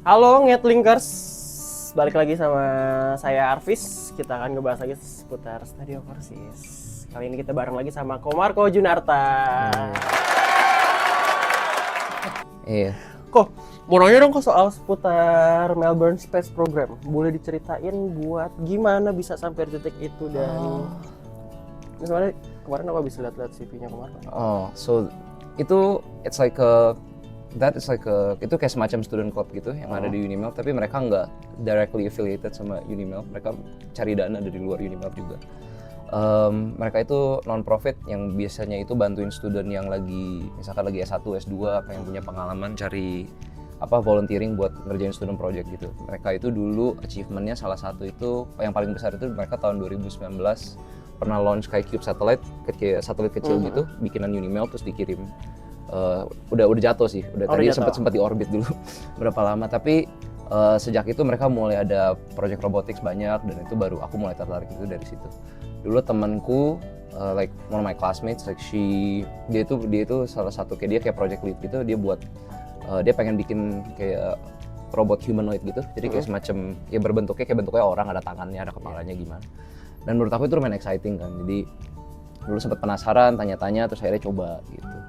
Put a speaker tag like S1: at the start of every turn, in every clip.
S1: Halo Ngetlinkers, balik lagi sama saya Arvis. Kita akan ngebahas lagi seputar Stadio Versis. Kali ini kita bareng lagi sama Komarko Junarta.
S2: Iya.
S1: Kok mau nanya dong soal seputar Melbourne Space Program. Boleh diceritain buat gimana bisa sampai di titik itu dan misalnya kemarin aku habis lihat-lihat CV-nya Komarko.
S2: So itu itu kayak semacam student club gitu yang ada di Unimel, tapi mereka nggak directly affiliated sama Unimel. Mereka cari dana dari luar Unimel juga. Mereka itu non-profit yang biasanya itu bantuin student yang misalkan lagi S1, S2, apa yang punya pengalaman cari volunteering buat ngerjain student project gitu. Mereka itu dulu achievementnya salah satu itu yang paling besar itu mereka tahun 2019 pernah launch kayak Cube satellite, kayak satelit kecil gitu, bikinan Unimel terus dikirim. Udah jatuh sih, tadi sempat di orbit dulu berapa lama, tapi sejak itu mereka mulai ada project robotics banyak dan itu baru aku mulai tertarik itu dari situ. Dulu temanku like one of my classmates, like dia itu salah satu dia kayak project lead gitu, dia pengen bikin kayak robot humanoid gitu, jadi kayak semacam ya bentuknya orang, ada tangannya, ada kepalanya gimana. Dan menurut aku itu lumayan exciting kan, jadi dulu sempat penasaran, tanya-tanya, terus akhirnya coba gitu.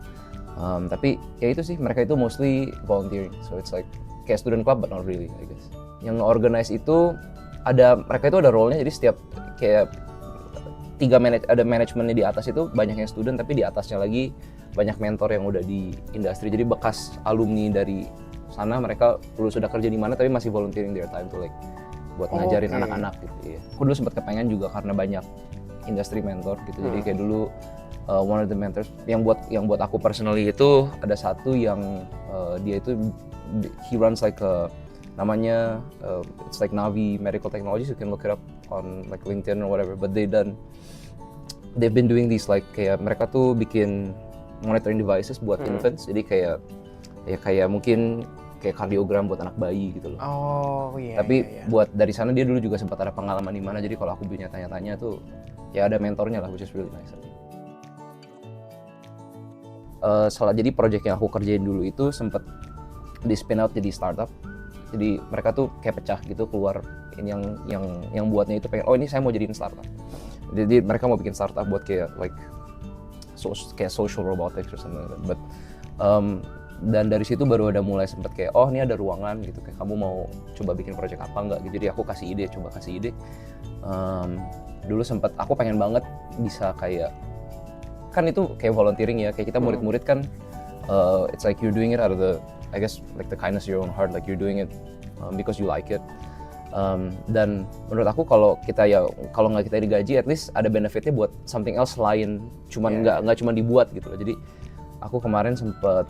S2: Tapi ya itu sih, mereka itu mostly volunteering, so it's like kayak student club but not really, I guess. Yang organize itu mereka itu ada role-nya, jadi setiap kayak ada manajemennya di atas itu banyak yang student, tapi di atasnya lagi banyak mentor yang udah di industri, jadi bekas alumni dari sana, mereka dulu sudah kerja di mana tapi masih volunteering their time to like buat ngajarin anak-anak gitu ya. Aku dulu sempat kepengen juga karena banyak industri mentor gitu, jadi kayak dulu one of the mentors yang buat aku personally itu ada satu yang dia itu he runs like namanya it's like Navi Medical Technologies, you can look it up on like LinkedIn or whatever, but they've been doing these like kayak mereka tuh bikin monitoring devices buat infants, jadi kayak mungkin kayak kardiogram buat anak bayi gitu loh. Tapi buat dari sana dia dulu juga sempat ada pengalaman di mana, jadi kalau aku punya tanya-tanya tuh ya ada mentornya lah, which is really nice. Jadi project yang aku kerjain dulu itu sempat di spin out jadi startup. Jadi mereka tuh kayak pecah gitu, keluar ini yang buatnya itu pengen ini saya mau jadiin startup. Jadi mereka mau bikin startup buat kayak kayak social robotics or something like that. But dan dari situ baru ada mulai sempet kayak ini ada ruangan gitu, kayak kamu mau coba bikin project apa enggak gitu. Jadi aku kasih ide. Dulu sempet aku pengen banget bisa kayak, kan itu kayak volunteering ya, kayak kita murid-murid kan it's like you're doing it out of I guess like the kindness of your own heart, like you're doing it because you like it. Dan menurut aku kalau nggak kita digaji, at least ada benefitnya buat something else lain, nggak cuma dibuat gitu loh. Jadi aku kemarin sempet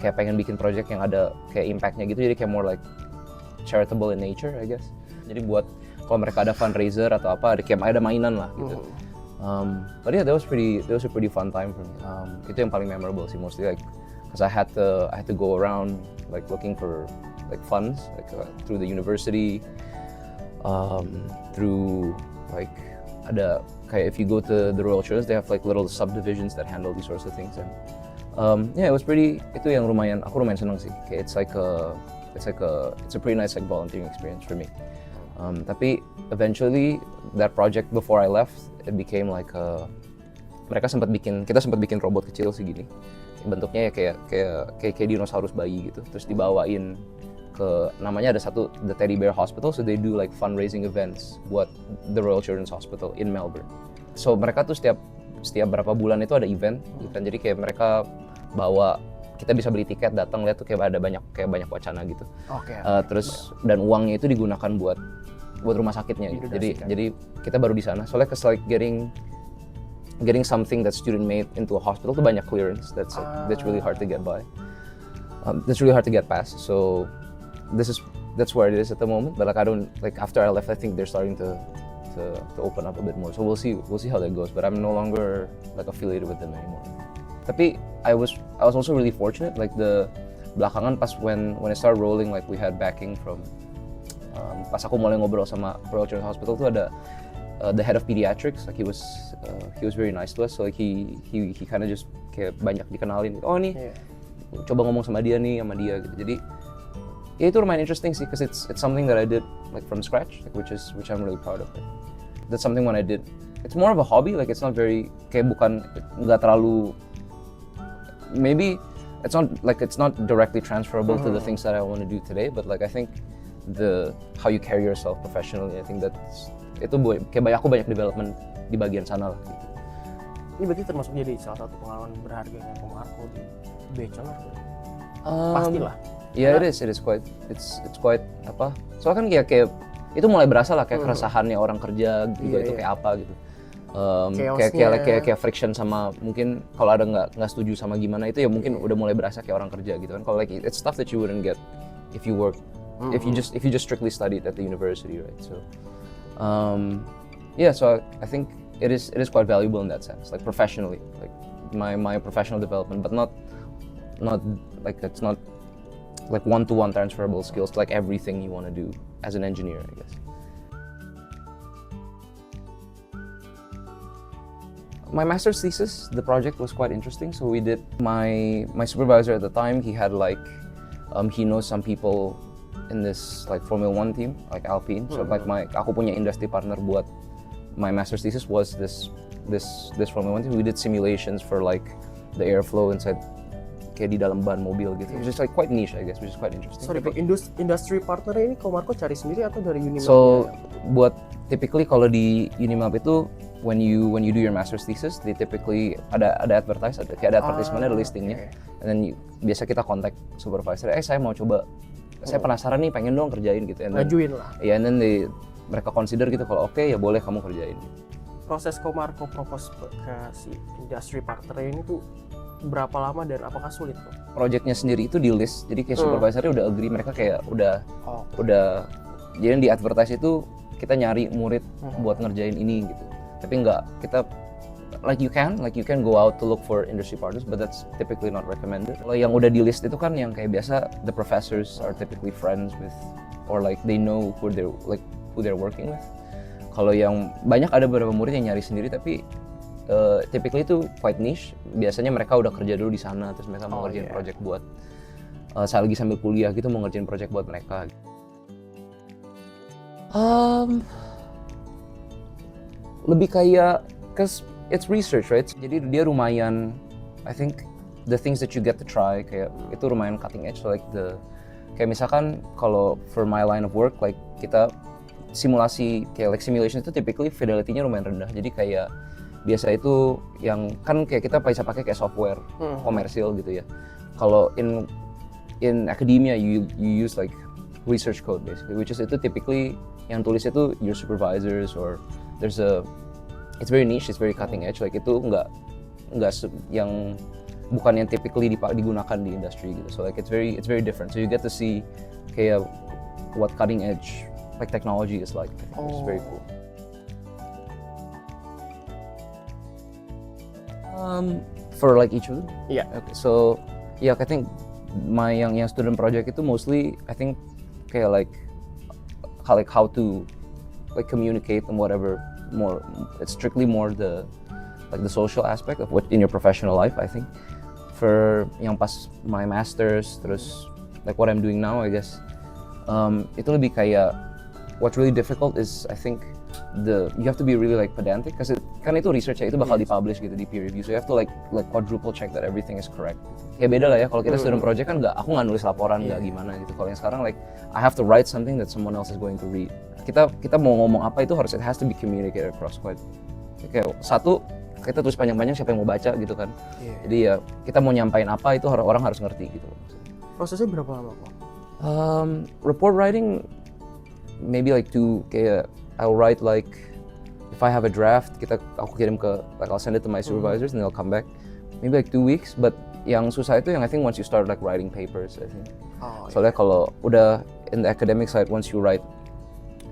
S2: kayak pengen bikin project yang ada kayak impactnya gitu, jadi kayak more like charitable in nature, I guess. Jadi buat kalau mereka ada fundraiser atau apa, ada mainan lah gitu. But yeah, that was a pretty fun time for me. Itu yang paling memorable sih, mostly like because I had to go around like looking for like funds like through the university, through like ada kayak if you go to the Royal Children's, they have like little subdivisions that handle these sorts of things, and yeah, it was itu yang aku lumayan seneng sih. Kayak it's a pretty nice like volunteering experience for me. Tapi eventually that project before I left, it became like kita sempat bikin robot kecil segini, bentuknya ya kayak dinosaurus bayi gitu, terus dibawain namanya ada satu the Teddy Bear Hospital, so they do like fundraising events buat the Royal Children's Hospital in Melbourne. So mereka tuh setiap berapa bulan itu ada event, jadi kayak mereka kita bisa beli tiket, datang lihat tuh kayak banyak wacana gitu. Terus dan uangnya itu digunakan buat rumah sakitnya gitu. Jadi kita baru di sana. Soalnya like getting something that student made into a hospital tuh banyak clearance. That's really hard to get by. That's really hard to get past. So that's where it is at the moment. But like after I left, I think they're starting to open up a bit more. So we'll see how that goes. But I'm no longer like affiliated with them anymore. Tapi I was also really fortunate, like the belakangan pas when I started rolling, like we had backing from pas aku mulai ngobrol sama Royal Children's Hospital tuh ada the head of pediatrics, like he was very nice to us, so like he kind of just kayak banyak dikenalin, nih coba ngomong sama dia gitu. Jadi ya itu lumayan interesting sih, because it's something that I did like from scratch, like which I'm really proud of. That's something when I did. It's more of a hobby, like it's not very kayak bukan nggak terlalu, maybe it's not directly transferable to the things that I want to do today, but like I think how you carry yourself professionally, I think itu kayak aku banyak development di bagian sana lah gitu.
S1: Ini berarti termasuk jadi salah satu pengalaman berharganya Ko Marco di Bachelor. Pastilah.
S2: Yeah, it is quite apa? Soalnya kan kayak itu mulai berasa lah kayak keresahannya orang kerja juga itu kayak apa gitu. Kayak friction sama mungkin kalau ada nggak setuju sama gimana itu ya mungkin udah mulai berasa kayak orang kerja gitu kan. Kalau like it's stuff that you wouldn't get if you work if you just strictly studied at the university, right? So so I think it is quite valuable in that sense, like professionally, like my professional development, but not like it's not like one-to-one transferable skills to like everything you want to do as an engineer, I guess. My master's thesis, the project was quite interesting. So we did, my supervisor at the time, he had like, he knows some people in this like Formula 1 team, like Alpine. So like aku punya industry partner buat my master's thesis was this Formula 1 team. We did simulations for like the airflow inside kayak di dalam ban mobil gitu. Which is like quite niche, I guess, which is quite interesting.
S1: Sorry, industry partner ini Ko Marco cari sendiri atau dari Unimap?
S2: So buat typically kalau di Unimap itu when you do your master's thesis, they typically ada advertisement, ada listingnya, and then biasa kita kontak supervisor, saya mau coba, saya penasaran nih, pengen dong kerjain gitu,
S1: ngajuin lah.
S2: Ya, and then mereka consider gitu, kalau oke, ya boleh kamu kerjain.
S1: Proses Ko Marco propose ke si industry partner ini tuh berapa lama dan apakah sulit tuh?
S2: Projectnya sendiri itu di list, jadi kayak supervisornya udah agree, mereka kayak udah, jadi di advertise itu kita nyari murid buat ngerjain ini gitu. Tapi enggak, kita like you can go out to look for industry partners, but that's typically not recommended. Kalau yang udah di list itu kan yang kayak biasa the professors are typically friends with, or like they know who they're working with. Kalau yang banyak ada beberapa murid yang nyari sendiri, tapi typically itu quite niche. Biasanya mereka udah kerja dulu di sana, terus mereka mau ngerjain project buat saya lagi sambil kuliah gitu mau ngerjain project buat mereka. Lebih kayak, cause it's research, right? Jadi dia lumayan, I think the things that you get to try kayak itu lumayan cutting edge. So like kayak misalkan kalau for my line of work, like kita simulasi kayak like simulation itu typically fidelity-nya lumayan rendah. Jadi kayak biasa itu yang kan kayak kita bisa pakai kayak software komersil gitu ya. Kalau in academia you use like research code basically, which is itu typically yang tulis itu your supervisors, or it's very niche, it's very cutting edge, like itu nggak yang bukan yang typically digunakan di industri gitu. So like it's very different. So you get to see kayak what cutting edge like technology is like. I think it's very cool. For like each of them?
S1: Yeah.
S2: Okay, so yeah, I think yang student project itu mostly I think kayak like how to like communicate and whatever, more it's strictly more the social aspect of what in your professional life. I think for yang pas my masters terus like what I'm doing now, I guess itu lebih kayak what's really difficult is I think you have to be really like pedantic, because kan itu research ya, itu bakal dipublish gitu di peer review, so you have to like quadruple check that everything is correct gitu. Kayak beda lah ya, kalau kita student project kan aku nggak nulis laporan nggak gimana gitu. Kalau yang sekarang like I have to write something that someone else is going to read. Kita mau ngomong apa itu it has to be communicated across quite. Kayak satu, kita tulis panjang-panjang, siapa yang mau baca gitu kan. Jadi ya kita mau nyampain apa itu orang harus ngerti gitu.
S1: Prosesnya berapa lama kok?
S2: Report writing maybe like kayak I'll write like if I have a draft, aku kirim ke like I'll send it to my supervisors and they'll come back maybe like 2 weeks. But yang susah itu yang I think once you start like writing papers, I think. Soalnya kalau udah in the academic side, once you write,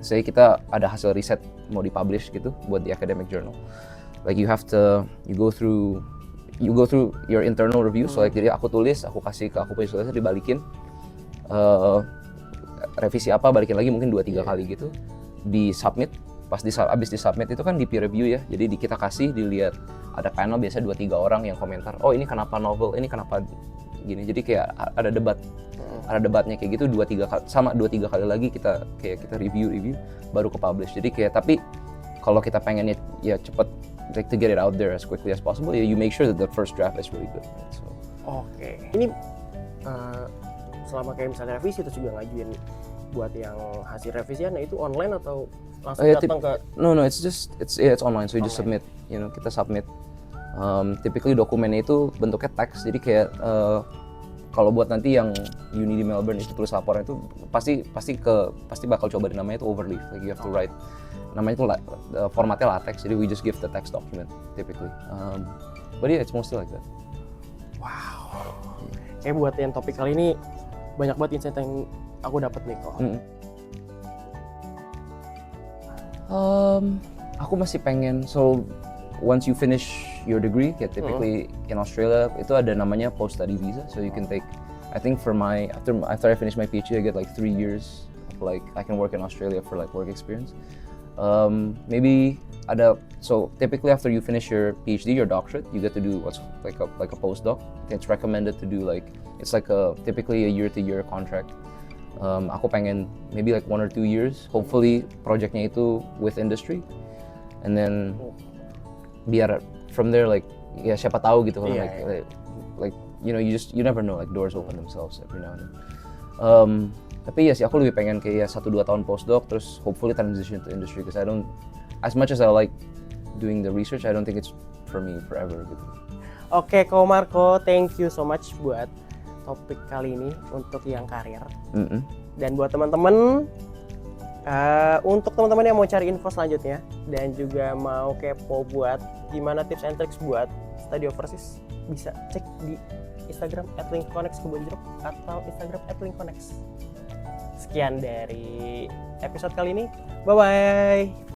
S2: say kita ada hasil riset mau dipublish gitu buat di academic journal, like you go through your internal review. So like jadi aku tulis, aku kasih ke aku punya supervisor, dibalikin revisi apa, balikin lagi mungkin 2-3 kali gitu, di submit. Abis di submit itu kan di peer review ya, jadi kita kasih dilihat, ada panel biasa 2-3 orang yang komentar, oh ini kenapa novel, ini kenapa gini. Jadi kayak ada debatnya kayak gitu 2-3 kali, sama 2-3 kali lagi kita review baru ke publish. Jadi kayak, tapi kalau kita pengennya ya cepet, like to get it out there as quickly as possible, you make sure that the first draft is really good, right? So
S1: Ini selama kayak misalnya revisi terus juga ngajuin buat yang hasil revisian, itu online atau langsung datang ke?
S2: No, it's online, so you just submit, kita submit. Typically dokumennya itu bentuknya teks, jadi kayak kalau buat nanti yang uni di Melbourne itu tulis laporan itu pasti bakal coba namanya itu overleaf, like you have to write, namanya itu formatnya latex, jadi we just give the text document typically, but yeah, it's mostly like that.
S1: Wow, kayak buat yang topik kali ini banyak banget insight yang aku dapat nih kok.
S2: Aku masih pengen, so once you finish your degree, kayak typically in Australia itu ada namanya post study visa, so you can take, I think for after I finish my PhD I get like 3 years of like I can work in Australia for like work experience. Maybe so typically after you finish your PhD, your doctorate, you get to do what's like a postdoc. It's recommended to do it's like typically a year-to-year contract. Aku pengen maybe like 1 or 2 years, hopefully projectnya itu with industry, and then biar from there like ya siapa tahu gitu kan, like you never know, like doors open themselves every now and then. Tapi ya sih aku lebih pengen kayak 1-2 tahun postdoc terus hopefully transition to industry, because I don't, as much as I like doing the research, I don't think it's for me forever gitu.
S1: Oke, Ko Marco, thank you so much buat topik kali ini untuk yang karir. Dan buat teman-teman, untuk teman-teman yang mau cari info selanjutnya dan juga mau kepo buat gimana tips and tricks buat study overseas, bisa cek di Instagram @linkconnects_kebonjeruk atau Instagram @linkconnects. Sekian dari episode kali ini, bye bye.